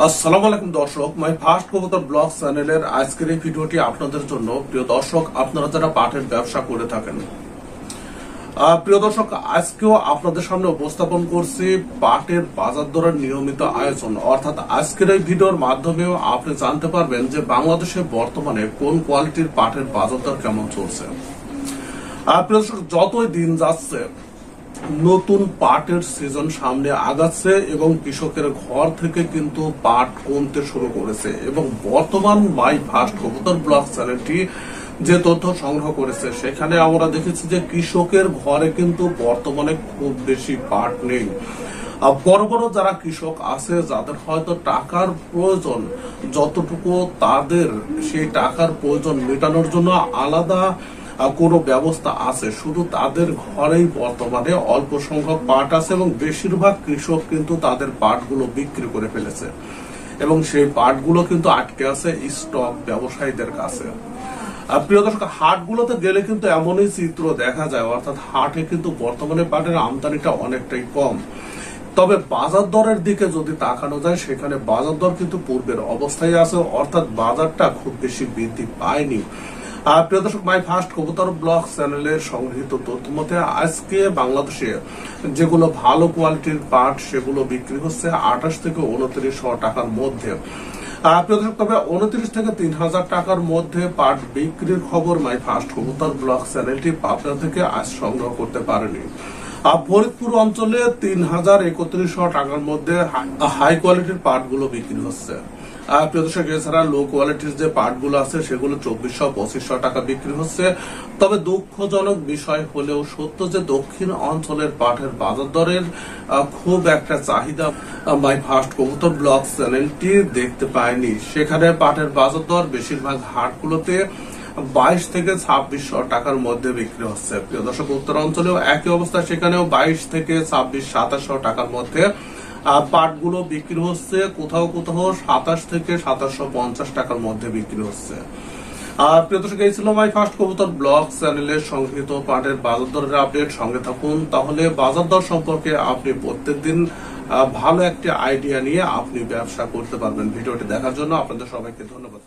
আসসালামু আলাইকুম দর্শক, মাই ফার্স্ট কবুতর ব্লগ চ্যানেলের আজকের এই ভিডিওটি আপনাদের জন্য। প্রিয় দর্শক, আপনারা যারা পাটের ব্যবসা করে থাকেন, প্রিয় দর্শক, আজকেও আপনাদের সামনে উপস্থাপন করছি পাটের বাজার দরের নিয়মিত আয়োজন। অর্থাৎ আজকের এই ভিডিওর মাধ্যমেও আপনি জানতে পারবেন যে বাংলাদেশে বর্তমানে কোন কোয়ালিটির পাটের বাজার দর কেমন চলছে। প্রিয় দর্শক, যতই দিন যাচ্ছে নতুন পাটের সিজন সামনে আগাচ্ছে এবং কৃষকের ঘর থেকে কিন্তু পাট কমতে শুরু করেছে। এবং বর্তমান মাই ফার্স্ট কবুতর ব্লগ চ্যানেলটি যে তথ্য সংগ্রহ করেছে, সেখানে আমরা দেখেছি যে কৃষকের ঘরে কিন্তু বর্তমানে খুব বেশি পাট নেই। বড় বড় যারা কৃষক আছে, যাদের হয়তো টাকার প্রয়োজন, যতটুকু তাদের সেই টাকার প্রয়োজন মেটানোর জন্য আলাদা কোনো ব্যবস্থা আছে, শুধু তাদের ঘরেই বর্তমানে অল্প সংখ্যক পাট আছে এবং বেশিরভাগ কৃষক কিন্তু তাদের পাটগুলো বিক্রি করে ফেলেছে এবং সেই পাটগুলো কিন্তু আটকে আছে স্টক ব্যবসায়ীদের কাছে। প্রিয় দর্শক, হাটগুলোতে গেলে কিন্তু এমনই চিত্র দেখা যায়, অর্থাৎ হাটে কিন্তু বর্তমানে পাটের আমদানিটা অনেকটাই কম। তবে বাজার দরের দিকে যদি তাকানো যায়, সেখানে বাজার দর কিন্তু পূর্বের অবস্থায় আছে, অর্থাৎ বাজারটা খুব বেশি বৃদ্ধি পায়নি। প্রিয় দর্শক, মাই ফার্স্ট কবুতর ব্লগ চ্যানেলের সংগৃহীত তথ্য মতে আজকে বাংলাদেশে যেগুলো ভালো কোয়ালিটির পাট, সেগুলো বিক্রি হচ্ছে 28 থেকে 2900 টাকার মধ্যে। প্রিয় দর্শক, তবে 29 থেকে 3000 টাকার মধ্যে পাট বিক্রির খবর মাই ফার্স্ট কবুতর ব্লগ চ্যানেলটি পাবনা থেকে আজ সংগ্রহ করতে পারেনি। ফরিদপুর অঞ্চলে 3031 টাকার মধ্যে হাই কোয়ালিটির পাটগুলো বিক্রি হচ্ছে। প্রিয় দর্শক, এছাড়া লো কোয়ালিটির যে পাটগুলো আছে সেগুলো 2400-2500 টাকা বিক্রি হচ্ছে। তবে দুঃখজনক বিষয় হলেও সত্য যে দক্ষিণ অঞ্চলের পাটের বাজার দরের খুব একটা চাহিদা মাই ফার্স্ট কবুতর ব্লগ চ্যানেলটি দেখতে পায়নি। সেখানে পাটের বাজার দর বেশিরভাগ হাটগুলোতে 22 থেকে 2600 টাকার মধ্যে বিক্রি হচ্ছে। প্রিয় দর্শক, উত্তর অঞ্চলেও একই অবস্থা, সেখানেও 22 থেকে 2600-2700 টাকার মধ্যে পাটগুলো বিক্রি হচ্ছে। কোথাও কোথাও 27 থেকে 2750 টাকার মধ্যে বিক্রি হচ্ছে। প্রিয় দর্শক, এই ছিল মাই ফার্স্ট কবুতর ব্লগ চ্যানেলের সংগৃহীত পাটের বাজার দরের আপডেট। সঙ্গে থাকুন, তাহলে বাজার দর সম্পর্কে আপনি প্রত্যেকদিন ভালো একটি আইডিয়া নিয়ে আপনি ব্যবসা করতে পারবেন। ভিডিওটি দেখার জন্য আপনাদের সবাইকে ধন্যবাদ।